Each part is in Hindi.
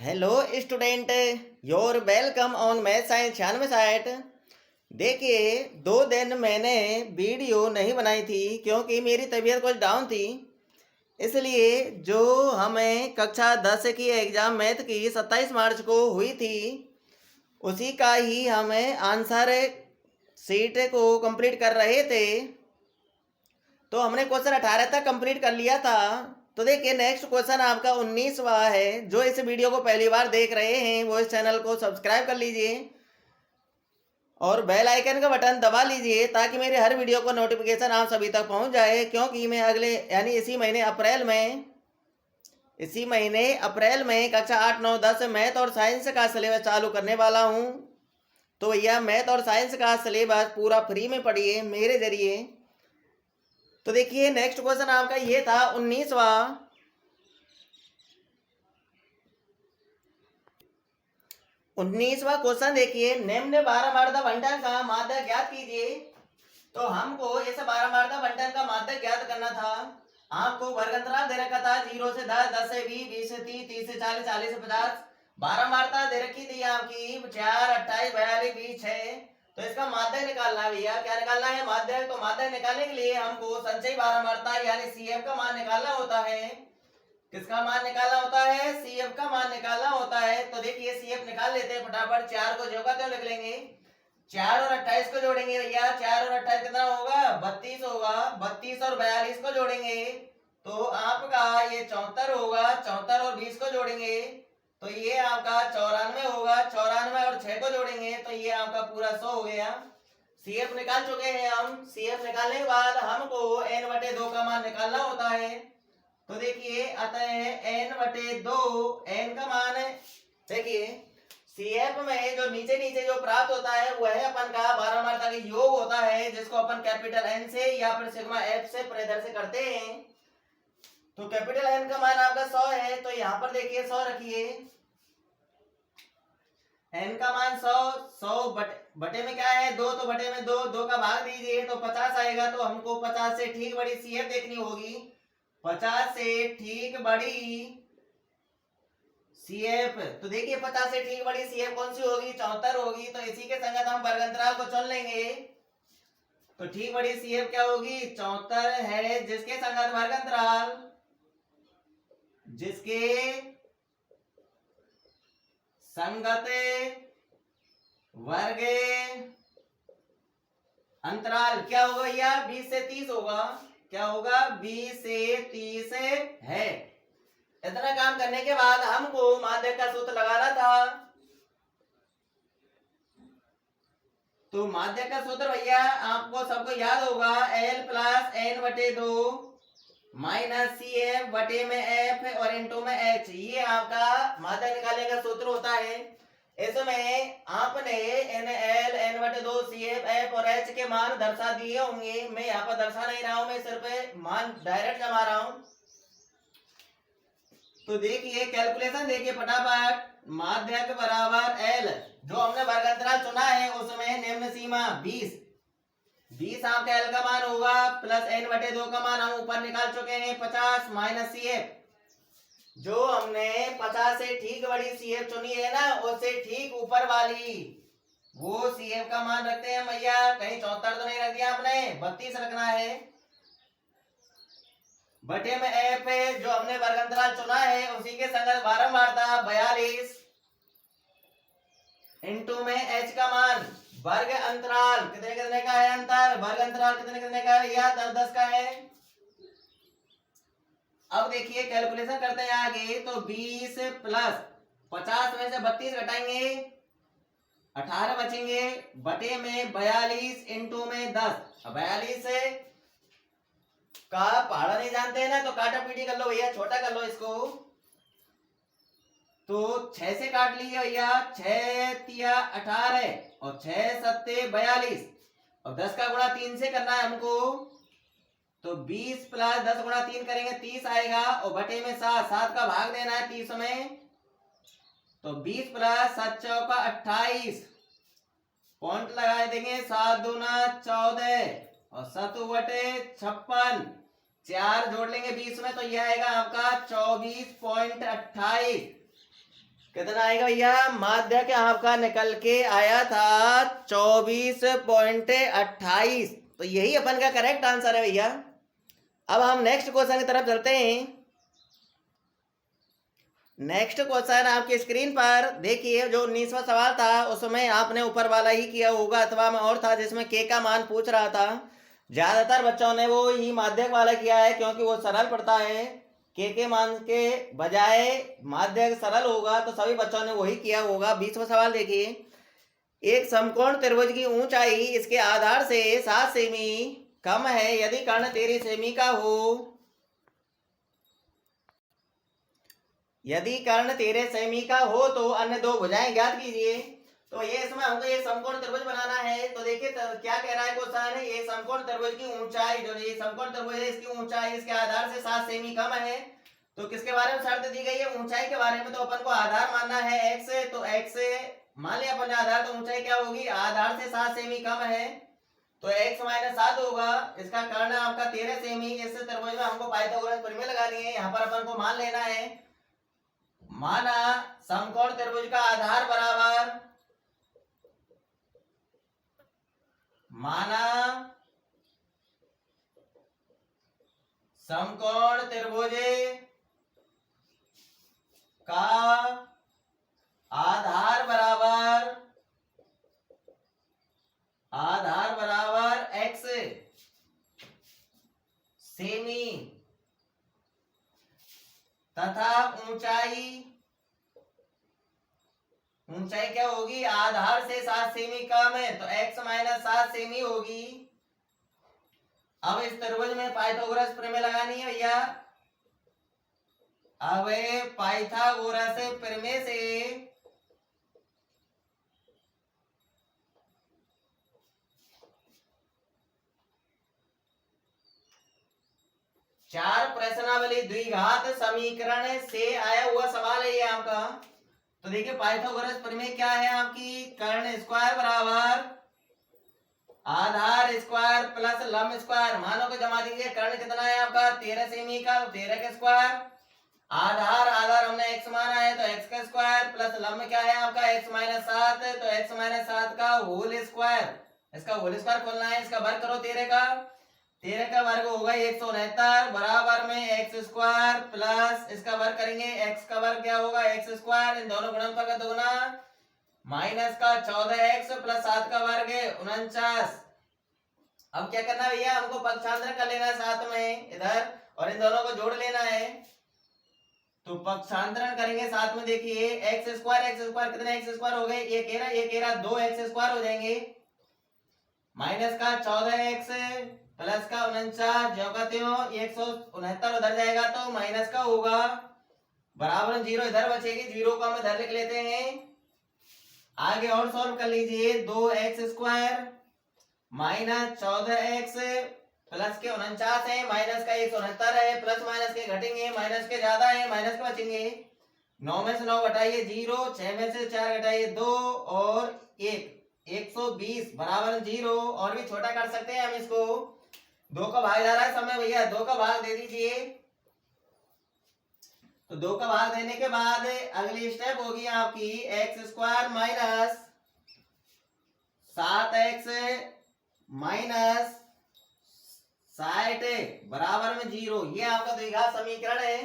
Hello student, your welcome on math science 96 site. देखिए, 2 दिन मैंने वीडियो नहीं बनाई थी क्योंकि मेरी तबीयत कुछ डाउन थी। इसलिए जो हमें कक्षा 10 की एग्ज़ाम मैथ की 27 मार्च को हुई थी, उसी का ही हमें आंसर शीट को कंप्लीट कर रहे थे। तो हमने क्वेश्चन 18 तक कंप्लीट कर लिया था। तो देखिए, नेक्स्ट क्वेश्चन आपका 19वां है। जो इस वीडियो को पहली बार देख रहे हैं वो इस चैनल को सब्सक्राइब कर लीजिए और बेल आइकन का बटन दबा लीजिए ताकि मेरे हर वीडियो को नोटिफिकेशन आप सभी तक पहुंच जाए। क्योंकि मैं अगले यानी इसी महीने अप्रैल में कक्षा 8, 9, 10 मैथ और साइंस का सिलेबस चालू करने वाला हूं। तो भैया, मैथ और साइंस का सिलेबस पूरा फ्री में पढ़िए मेरे जरिए। तो देखिए, नेक्स्ट क्वेश्चन आपका ये था 19वां। 19वां क्वेश्चन देखिए, निम्न 12 मार्दा बंटन का माध्य ज्ञात कीजिए। तो हमको इस 12 मार्दा बंटन का माध्य ज्ञात करना था। आपको वर्ग अंतराल दे रखा था 0 से 10, 10 से 20, 20 से 30, 30 से 40, 40 से 50। 12 मार्ता दे रखी थी आपकी 4, 28, 42, 20, 6। तो इसका माध्य निकालना है भैया। क्या निकालना है? माध्य। तो माध्य निकालने के लिए हमको संचयी 12 मार्ता यानी CF का मान निकालना होता है। किसका मान निकालना होता है? CF का मान निकालना होता है। तो देखिए, CF निकाल लेते हैं फटाफट। 4 को जोगा क्यों लिख लेंगे? 4 और 28 को जोड़ेंगे भैया। 4 और 28 कितना होगा? 32 होगा। 32 और 42 को जोड़ेंगे तो आपका ये 74 होगा। 74 और 20 को जोड़ेंगे तो ये आपका 94 होगा। 94 और 6 को जोड़ेंगे तो ये आपका पूरा 100 हो गया। CF निकाल चुके हैं हम। CF निकालने के बाद हमको n/2 का मान निकालना होता है। तो देखिए, अतः n/2 n का मान है। देखिए, CF में जो नीचे नीचे जो प्राप्त होता है वह अपन का 12 मात्रा का योग होता है, जिसको अपन कैपिटल N से या फिर सिग्मा F से प्रदर्शित करते हैं। तो कैपिटल N का मान आपका 100 है। तो यहाँ पर देखिए 100 रखिए। N का मान 100 बटे में क्या है? 2। तो बटे में 2 का भाग दीजिए तो 50 आएगा। तो हमको 50 से ठीक बड़ी CF देखनी होगी। 50 से ठीक बड़ी CF। तो देखिए, 50 से ठीक बड़ी CF कौन सी होगी? 74 होगी। तो इसी के संगत हम वर्ग अंतराल को चुन लेंगे। तो ठीक बड़ी CF क्या होगी? 74 है। जिसके संगत वर्ग अंतराल, जिसके संगत वर्ग अंतराल क्या होगा भैया? 20 से 30 होगा। क्या होगा? 20 से 30 है। इतना काम करने के बाद हमको माध्य का सूत्र लगाना था। तो माध्य का सूत्र भैया आपको सबको याद होगा, L plus n/2 minus CF बटे में F और इंटू में H। ये आपका माध्य निकालने का सूत्र होता है। इसमें आपने NL, n/2, CF, F और H के मान दर्शा दिए होंगे। मैं यहाँ पर दर्शा नहीं रहा हूं, मैं सिर्फ मान डायरेक्ट जमा रहा हूं। तो देखिए, कैलकुलेशन देखिए फटाफट। माध्यक बराबर L, जो हमने वर्ग अंतराल चुना है उसमें निम्न सीमा 20 आपका L का मान होगा प्लस n/2 का मान हम ऊपर निकाल चुके हैं 50 माइनस CF। जो हमने 50 से ठीक बड़ी CF चुनी है ना, उससे ठीक ऊपर वाली वो CF का मान रखते हैं भैया। कहीं 74 तो नहीं रख दिया आपने, 32 रखना है। बटे में F है, जो हमने वर्ग अंतराल चुना है उसी के संगत 12 मारता 42 इंटू में H का मान। वर्ग अंतराल कितने कितने का है? अंतर वर्ग अंतराल कितने कितने का है? या 10 10 का है। अब देखिए, कैलकुलेशन करते हैं आगे। तो 20 प्लस 50 में से 32 घटाएंगे 18 बचेंगे बटे में 42 इंटू में 10। 42 का पहाड़ा नहीं जानते हैं ना, तो काटा पीटी कर लो भैया, छोटा कर लो इसको। तो 6 से काट लिया भैया। 6 तिया 18 और 6 सत्ते 42 और 10 का गुणा 3 से करना है हमको। तो 20 प्लस 10 गुणा 3 करेंगे 30 आएगा और बटे में 7 का भाग देना है 30 में। तो 20 प्लस 7 चौका 28 पॉइंट लगा देंगे। 7 दूना 14 और 7 बटे 56 4 जोड़ लेंगे 20 में तो यह आएगा आपका 24.28। कितना आएगा भैया? माध्यक आपका निकल के आया था 24.28। तो यही अपन का करेक्ट आंसर है भैया। अब हम नेक्स्ट क्वेश्चन की तरफ चलते हैं। नेक्स्ट क्वेश्चन आपकी स्क्रीन पर देखिए, जो 19वां सवाल था उसमें आपने ऊपर वाला ही किया होगा अथवा में और था, जिसमें के का मान पूछ रहा था। ज्यादातर बच्चों ने वो ही माध्यक वाला किया है क्योंकि वो सरल पड़ता है। के मान के बजाय माध्यक सरल होगा तो सभी बच्चों ने वही किया होगा। 20वां सवाल देखिए, एक समकोण त्रिभुज की ऊंचाई इसके आधार से 7 सेमी कम है यदि कर्ण 13 सेमी का हो। यदि कर्ण 13 सेमी का हो तो अन्य दो भुजाएं ज्ञात कीजिए। तो ये इसमें हमको ये समकोण त्रिभुज बनाना है। तो देखिए क्या कह रहा है क्वेश्चन है, ये समकोण त्रिभुज की ऊंचाई, जो ये समकोण त्रिभुज है इसकी ऊंचाई इसके आधार से 7 सेमी कम है। तो किसके बारे में शर्त दी गई है? ऊंचाई के बारे में। तो अपन को आधार मानना है x, तो x मान लिया अपन आधार, तो ऊंचाई क्या होगी? आधार से 7 सेमी कम है तो x माइनस 7 होगा। इसका कर्ण आपका 13 सेमी। इस त्रिभुज में हमको पाइथागोरस प्रमेय लगानी है। यहाँ पर अपन को मान लेना है, माना समकोण त्रिभुज का आधार बराबर, माना समकोण त्रिभुज का आधार बराबर x सेमी तथा ऊंचाई क्या होगी? आधार से 7 सेमी कम है तो x माइनस 7 सेमी होगी। अब इस त्रिभुज में पाइथागोरस प्रमेय लगानी है भैया। अब पाइथागोरस प्रमेय से चार प्रश्नावली द्विघात समीकरण से आया हुआ सवाल है ये आपका। तो देखिए पाइथागोरस प्रमेय क्या है आपकी? कर्ण स्क्वायर बराबर आधार स्क्वायर प्लस लंब स्क्वायर। मानो को जमा दीजिए। कर्ण कितना है आपका? 13 सेमी का, तो 13 का स्क्वायर। आधार हमने x माना है तो x का स्क्वायर प्लस लंब क्या है आपका? x माइनस 7, तो x माइनस 7 का होल स्क्वायर। इसका होल स्क्वायर खोलना है, इसका वर्ग करो। 13 का वर्ग होगा 169 बराबर में x स्क्वायर प्लस इसका वर्ग करेंगे, x का वर्ग क्या होगा? x square. इन दोनों गुणनफल का दोगुना माइनस का 14x प्लस 7 का वर्ग 49। अब क्या करना है भैया? हमको पक्षांतर कर लेना है साथ में इधर, और इन दोनों को जोड़ लेना है। तो पक्षांतरण करेंगे साथ में। देखिए एक्स स्क्वायर कितने एक्स स्क्वायर हो गए? ये कह रहा 2x स्क्वायर हो जाएंगे। माइनस का 14x प्लस का 49, जो का त्यों 169 उधर जाएगा तो माइनस का होगा बराबर 0 इधर बचेगी। 0 को हम इधर लिख लेते हैं। आगे और सॉल्व कर लीजिए। 2x square minus 14x plus के 49 है, माइनस का 169 है, प्लस माइनस के घटेंगे, माइनस के ज्यादा है, माइनस के बचेंगे। 9 में से 9 घटाइए 0, 6 में से 4 घटाइए 2 और 1, 120 बराबर 0। और भी छोटा कर सकते हैं हम इसको। 2 का भाग जा रहा है समय भैया, 2 का भाग दे दीजिए। तो 2 का भाग देने के बाद अगली स्टेप होगी आपकी x square minus 7x minus 60 बराबर में 0। ये आपका द्विघात समीकरण है।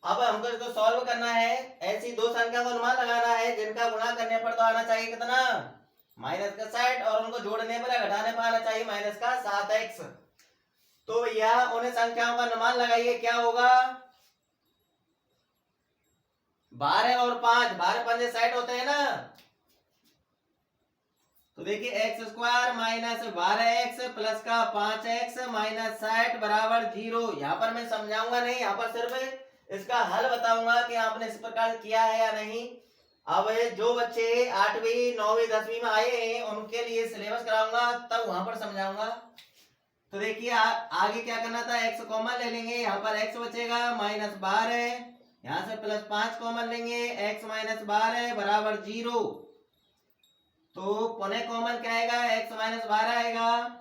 अब हमको इसको सॉल्व करना है। ऐसी दो संख्या को अनुमान लगाना है जिनका गुणा करने पर तो आना चाहिए कितना? माइनस का 60, और उनको जोड़ने पर या घटाने पर आना चाहिए माइनस का 7x। तो भैया उन संख्याओं का अनुमान लगाइए, क्या होगा? 12 और 5, 12 5 60 होते हैं ना। तो देखिए x square minus 12x plus का 5x माइनस 60 बराबर 0। यहाँ पर मैं समझाऊंगा नहीं, यहाँ पर सिर्फ इसका हल बताऊंगा कि आपने इस प्रकार किया है या नहीं। अब जो बच्चे 8वीं 9वीं 10वीं में आए हैं उनके लिए सिलेबस कराऊंगा, तब वहां पर समझाऊंगा। तो देखिए आगे क्या करना था? x कॉमन ले लेंगे, यहाँ पर x बचेगा माइनस 12, यहाँ से प्लस 5 कॉमन लेंगे, x माइनस 12 बराबर 0। तो पुनः कॉमन क्या आएगा? x माइनस 12 आएगा।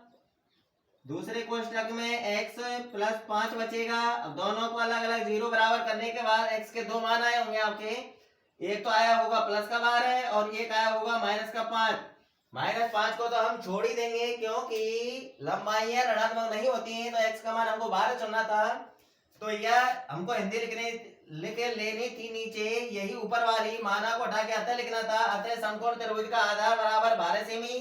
दूसरे कोष्टक में x प्लस 5 बचेगा। अब दोनों को अलग अलग 0 बराबर करने के बाद x के दो मान आए होंगे आपके, एक तो आया होगा प्लस का 12 और एक आया होगा माइनस का 5। -5 को तो हम छोड़ ही देंगे क्योंकि लंबाइयां ऋणात्मक नहीं होती हैं, तो x का मान हमको 12 चुनना था। तो यह हमको हिंदी लिख लेनी थी नीचे, यही ऊपर वाली माना को हटा के अतः लिखना था। अतः समकोण त्रिभुज का आधार बराबर 12 सेमी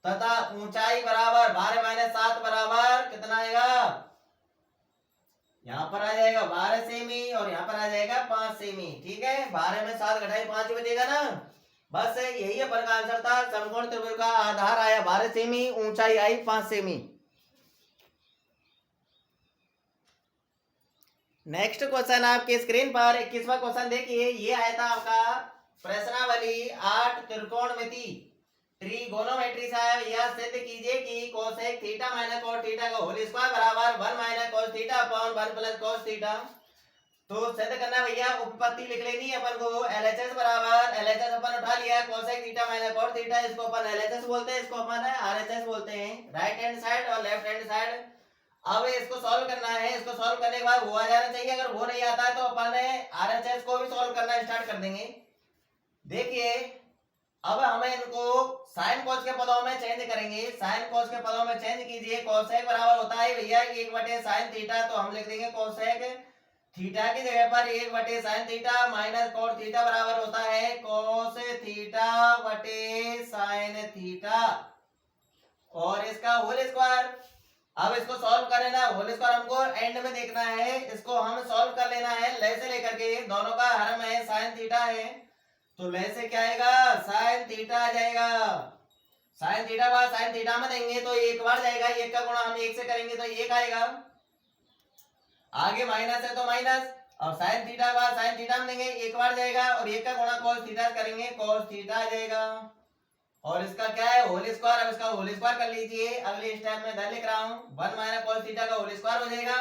तथा ऊंचाई बराबर 12 - 7 बराबर कितना आएगा, यहाँ पर आ जाएगा 12 सेमी और यहाँ पर आ जाएगा 5 सेमी। ठीक है, 12 में 7 घटाई 5 बचेगा ना। बस यही अपन का आंसर था। समकोण त्रिभुज का आधार आया 12 सेमी, ऊंचाई आई 5 सेमी। नेक्स्ट क्वेश्चन आपके स्क्रीन पर 21वां क्वेश्चन देखिए। ये आया था आपका प्रश्नावली 8 त्रिकोणमिति ट्रिगोनोमेट्री साहब। यह सिद्ध कीजिए कि cosec theta minus cos theta का होल स्क्वायर बराबर 1 minus cos theta upon 1 plus cos theta. तो सिद्ध करना भैया, उपपत्ति लिख लेनी है अपन को। एलएचएस बराबर, एलएचएस अपन उठा लिया cosec theta minus cos theta, इसको अपन एलएचएस बोलते हैं, इसको अपन आरएचएस बोलते हैं, राइट हैंड साइड और लेफ्ट हैंड साइड। अब इसको सॉल्व करना है। इसको सॉल्व करने के बाद वो आ जाना चाहिए। अगर वो नहीं आता है तो अपन आरएचएस को भी सॉल्व करना स्टार्ट कर देंगे। देखिए अब हमें इनको साइन कॉस के पदों में चेंज करेंगे। साइन कॉस के पदों में चेंज कीजिए। कोसेक बराबर होता है भैया 1/sin थीटा, तो हम लिख देंगे कोसेक थीटा की जगह पर 1/sin theta minus cos theta बराबर होता है कोस थीटा बटे साइन थीटा और इसका होल स्क्वायर। अब इसको सॉल्व करें ना, होल स्क्वायर हमको एंड में देखना है। इसको हम सॉल्व कर लेना है ले से लेकर के। दोनों का हर में साइन थीटा है तो ले से क्या आएगा, साइन थीटा आ जाएगा। साइन थीटा बाद साइन थीटा में देंगे तो एक बार जाएगा, एक का गुणा हम एक से करेंगे तो एक आएगा। आगे माइनस है तो माइनस, और साइन थीटा बाद साइन थीटा में देंगे एक बार जाएगा और एक का गुणा कॉस थीटा करेंगे कॉस थीटा आ जाएगा। और इसका क्या है, होल स्क्वायर। अब इसका होल स्क्वायर कर लीजिए। अगले स्टेप में इधर लिख रहा हूं 1 माइनस कॉस थीटा का होल स्क्वायर हो जाएगा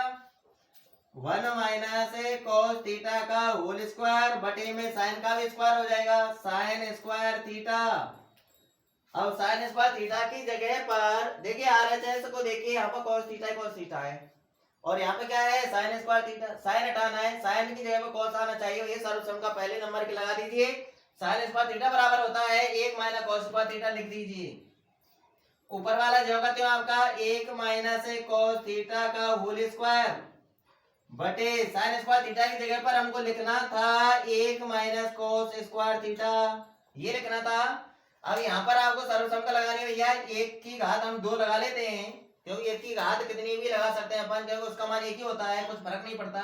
1 माइनस कॉस थीटा का होल स्क्वायर बटे में साइन का भी स्क्वायर हो जाएगा साइन स्क्वायर थीटा। अब साइन स्क्वायर थीटा की जगह पर देखिए आरएचएस को देखिए, यहाँ पर कॉस थीटा है और यहाँ पे क्या है साइन स्क्वायर थीटा। साइन हटाना है, साइन की जगह पर कॉस आना चाहिए। ये सर्वसम का पहले नंबर की लगा दीजिए। साइन स्क्वायर थीटा बराबर होता है 1 माइनस कॉस स्क्वायर थीटा लिख दीजिए। ऊपर वाला जो होगा तो आपका 1 माइनस कॉस थीटा का होल स्क्वायर बटे साइन स्क्वायर थीटा की जगह पर हमको लिखना था 1 माइनस कॉस स्क्वायर थीटा, ये लिखना था। अब यहाँ पर आपको सर्वसम का लगाने भैया 1 की घात हम 2 लगा लेते हैं क्योंकि 1 की घात कितनी भी लगा सकते हैं अपन, क्योंकि उसका मान एक ही होता है, कुछ फर्क नहीं पड़ता।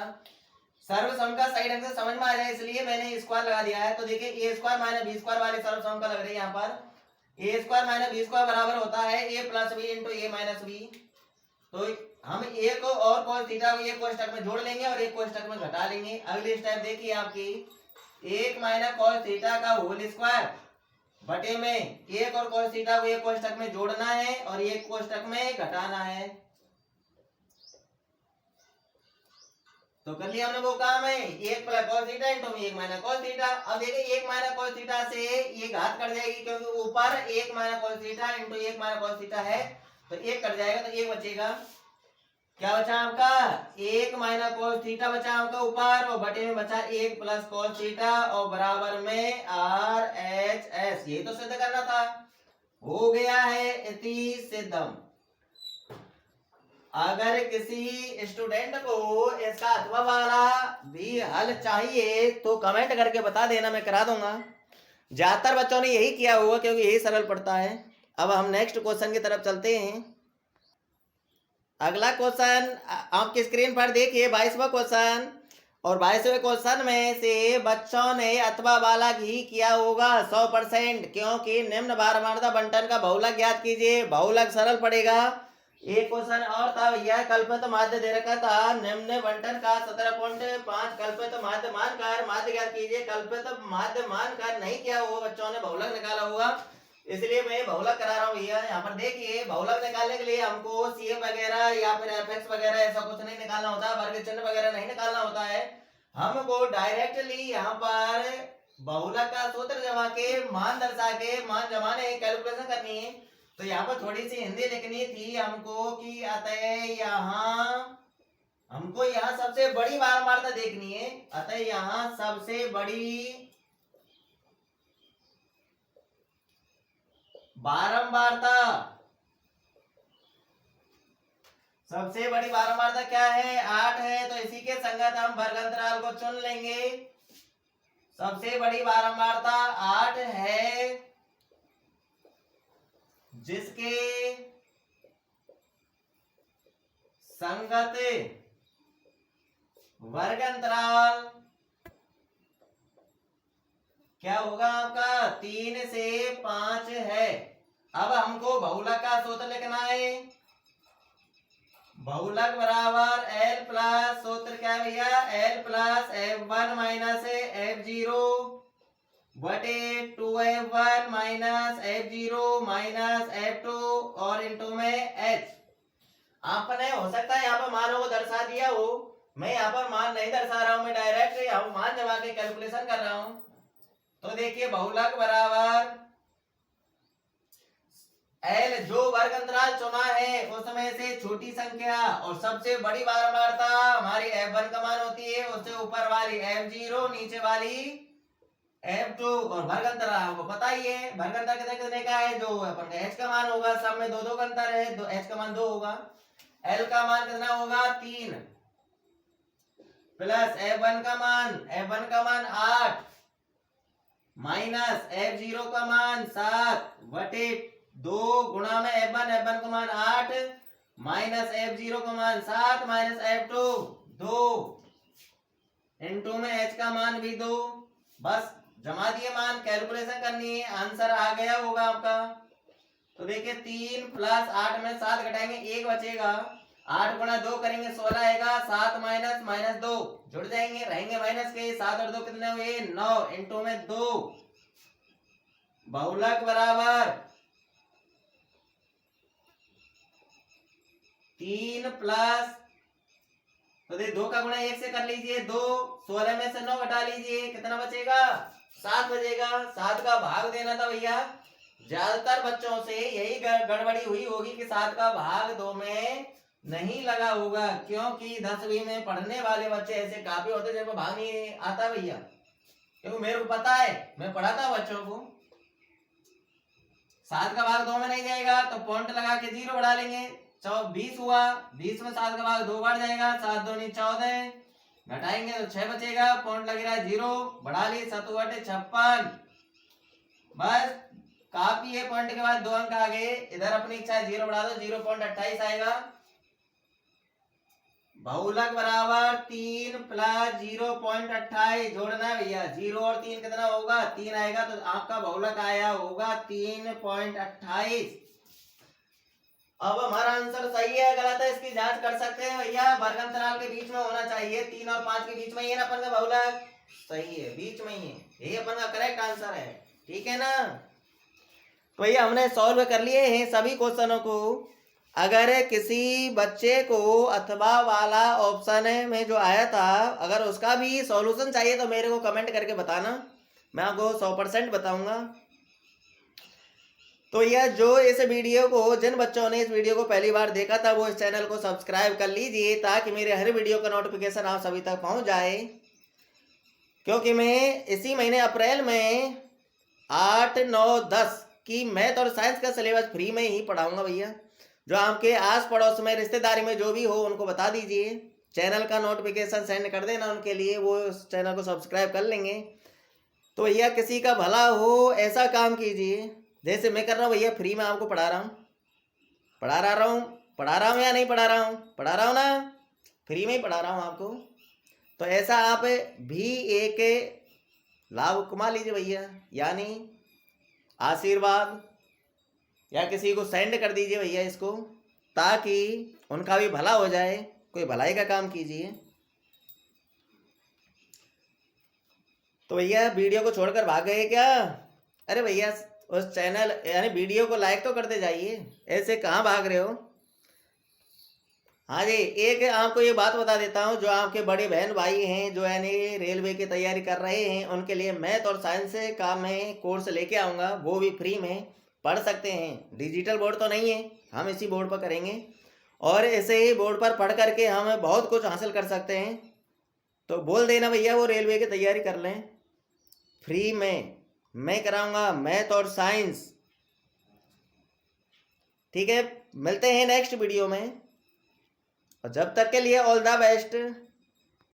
सर्वसम का सही ढंग से समझ में आ जाए इसलिए मैंने स्क्वायर लगा दिया है। तो देखिए ए स्क्वायर माइनस बी स्क्वायर वाले सर्वसम का लग रही है यहाँ पर। ए स्क्वायर माइनस बी स्क्वायर बराबर होता है ए प्लस बी इंटू ए माइनस बी। तो हम ए को और cos थीटा को एक कोष्ठक में जोड़ लेंगे और एक कोष्ठक में घटा लेंगे। अगली स्टेप देखिए आपकी 1 माइनस cos थीटा का होल स्क्वायर बटे में एक और cos थीटा को एक कोष्ठक में जोड़ना है और एक कोष्ठक में घटाना है। तो कर लिया हमने वो काम है 1 plus cos theta into 1 minus cos theta. अब देखिए 1 माइनस cos थीटा से ये घात कट जाएगी क्योंकि ऊपर 1 minus cos theta into 1 minus cos theta है तो 1 कट जाएगा तो 1 बचेगा। क्या बचा आपका 1 माइनस cos थीटा बचा आपका ऊपर और बटे में बचा 1 प्लस cos थीटा और बराबर में RHS। ये तो सिद्ध करना था, हो गया है इति सिद्धम। अगर किसी स्टूडेंट को इसका अथवा वाला भी हल चाहिए तो कमेंट करके बता देना, मैं करा दूंगा। ज्यादातर बच्चों ने यही किया हुआ क्योंकि यही सरल पड़ता है। अब हम नेक्स्ट क्वेश्चन की तरफ चलते हैं। अगला क्वेश्चन आपकी स्क्रीन पर देखिए 22वां क्वेश्चन, और 22वें क्वेश्चन में से बच्चों ने अथवा वाला ही किया होगा 100%, क्योंकि निम्न भारामर्दक बंटन का बहुलक ज्ञात कीजिए। बहुलक सरल पड़ेगा। एक क्वेश्चन और था भैया, कल्पित माध्य दे रखा था निम्न बंटन का 17.5 कल्पित माध्य मानकर माध्य ज्ञात कीजिए। कल्पित माध्य मानकर नहीं किया हुआ बच्चों ने बहुलक निकाला हुआ, इसलिए मैं बहुलक करा रहा हूँ भैया। यहाँ पर देखिए बहुलक निकालने के लिए हमको CF वगैरह या फिर FX वगैरह ऐसा कुछ नहीं निकालना होता, वर्ग चिन्ह वगैरह नहीं निकालना होता है। हमको डायरेक्टली यहाँ पर बहुलक का सूत्र जमा के मान दर्शा के मान जमाने कैलकुलेशन करनी है। तो यहाँ पर थोड़ी सी हिंदी लिखनी थी हमको कि अतः यहाँ हमको यहाँ सबसे बड़ी भारामर्दक देखनी है। अतः यहाँ सबसे बड़ी बारंबारता, सबसे बड़ी बारंबारता क्या है? 8 है। तो इसी के संगत हम वर्ग अंतराल को चुन लेंगे। सबसे बड़ी बारंबारता 8 है, जिसके संगत वर्ग अंतराल क्या होगा आपका? 3 से 5 है। अब हमको बहुलक का सूत्र लिखना है। बहुलक बराबर एल प्लस, सूत्र क्या है भैया? L plus F1 minus F0 बटे 2F1 minus F0 minus F2 और इंटू में H। आपने हो सकता है यहाँ पर मानों को दर्शा दिया हो, मैं यहाँ पर मान नहीं दर्शा रहा हूं, मैं डायरेक्ट यहाँ मान जमा के कैलकुलेशन कर रहा हूं। तो देखिए बहुलक बराबर एल, जो वर्ग अंतराल चुना है उसमें से छोटी संख्या और सबसे बड़ी बारंबारता हमारी F1 का मान होती है, उससे ऊपर वाली F0, नीचे वाली F2 और वर्ग अंतराल आपको पता ही है। वर्ग अंतर कितने का है? जो अपन का H का मान होगा, सब में 2 का अंतर है, H का मान 2 होगा। L का मान कितना होगा? 3 प्लस F1 का मान 8 माइनस F0 का मान 7 बटे 2 गुणा में F1 का मान 8 माइनस F0 का मान 7 माइनस F2 2 इंटू में H का मान भी 2। बस जमा दिए मान, कैलकुलेशन करनी है, आंसर आ गया होगा आपका। तो देखिए 3 प्लस 8 में 7 घटाएंगे 1 बचेगा, 8 गुणा 2 करेंगे 16 आएगा, 7 माइनस माइनस 2 जुड़ जाएंगे, रहेंगे माइनस के, 7 और 2 कितने हुए? 9 इंटू में 2। बहुलक बराबर 3 प्लस, तो देखिए 2 का गुणा 1 से कर लीजिए 2, 16 में से 9 घटा लीजिए, कितना बचेगा? 7 बचेगा। 7 का भाग देना था भैया। ज्यादातर बच्चों से यही गड़बड़ी हुई होगी कि 7 का भाग 2 में नहीं लगा होगा, क्योंकि 10वीं में पढ़ने वाले बच्चे ऐसे काफी होते जिनको भाग नहीं आता भैया, क्योंकि मेरे को पता है, मैं पढ़ाता हूँ बच्चों को। 7 का भाग 2 में नहीं जाएगा तो पॉइंट लगा के 0 बढ़ा लेंगे, 20 हुआ, 20 में 7 का भाग 2 बढ़ जाएगा, 7 दूनी 14, घटाएंगे तो 6 बचेगा, पॉइंट लग रहा है 0, बढ़ा ली 7 बटे 56। बस काफी है, पॉइंट के बाद 2 अंक आ गए, इधर अपनी इच्छा है 0 बढ़ा दो, 0.28 आएगा। बहुलक बराबर 3 प्लस 0.28 जोड़ना है भैया, 0 और 3 कितना होगा? 3 आएगा, तो आपका बहुलक आया होगा 3.28। अब हमारा आंसर सही है गलत है इसकी जांच कर सकते हैं भैया। वर्ग अंतराल के बीच में होना चाहिए, 3 और 5 के बीच में ही है ना अपन का बहुलक, सही है, बीच में ही है, यही अपन का करेक्ट आंसर है, ठीक है ना। तो भैया हमने सॉल्व कर लिए हैं सभी क्वेश्चनों को। अगर किसी बच्चे को अथवा वाला ऑप्शन में जो आया था, अगर उसका भी सॉल्यूशन चाहिए तो मेरे को कमेंट करके बताना, मैं आपको 100% बताऊंगा। तो यह जो इस वीडियो को, जिन बच्चों ने इस वीडियो को पहली बार देखा था वो इस चैनल को सब्सक्राइब कर लीजिए, ताकि मेरे हर वीडियो का नोटिफिकेशन आप सभी तक पहुंच जाए। क्योंकि मैं इसी महीने अप्रैल में 8, 9, 10 की मैथ और साइंस का सिलेबस फ्री में ही पढ़ाऊंगा भैया। जो आपके आस पड़ोस में, रिश्तेदारी में जो भी हो उनको बता दीजिए, चैनल का नोटिफिकेशन सेंड कर देना उनके लिए, वो उस चैनल को सब्सक्राइब कर लेंगे। तो भैया किसी का भला हो ऐसा काम कीजिए, जैसे मैं कर रहा हूँ भैया, फ्री में आपको पढ़ा रहा हूँ या नहीं पढ़ा रहा हूँ ना, फ्री में ही पढ़ा रहा हूँ आपको। तो ऐसा आप भी एक लाभ कमा लीजिए भैया, यानी आशीर्वाद, या किसी को सेंड कर दीजिए भैया इसको, ताकि उनका भी भला हो जाए, कोई भलाई का काम कीजिए। तो भैया वीडियो को छोड़कर भाग गए क्या? अरे भैया उस चैनल यानी वीडियो को लाइक तो करते जाइए, ऐसे कहाँ भाग रहे हो। हाँ जी, एक आपको ये बात बता देता हूँ, जो आपके बड़े बहन भाई हैं जो यानी रेलवे की तैयारी कर रहे हैं, उनके लिए मैथ और साइंस का मैं कोर्स लेके आऊँगा, वो भी फ्री में पढ़ सकते हैं। डिजिटल बोर्ड तो नहीं है, हम इसी बोर्ड पर करेंगे, और ऐसे ही बोर्ड पर पढ़ करके हम बहुत कुछ हासिल कर सकते हैं। तो बोल देना भैया वो रेलवे की तैयारी कर लें, फ्री में मैं कराऊँगा मैथ और साइंस। ठीक है, मिलते हैं नेक्स्ट वीडियो में, और जब तक के लिए ऑल द बेस्ट।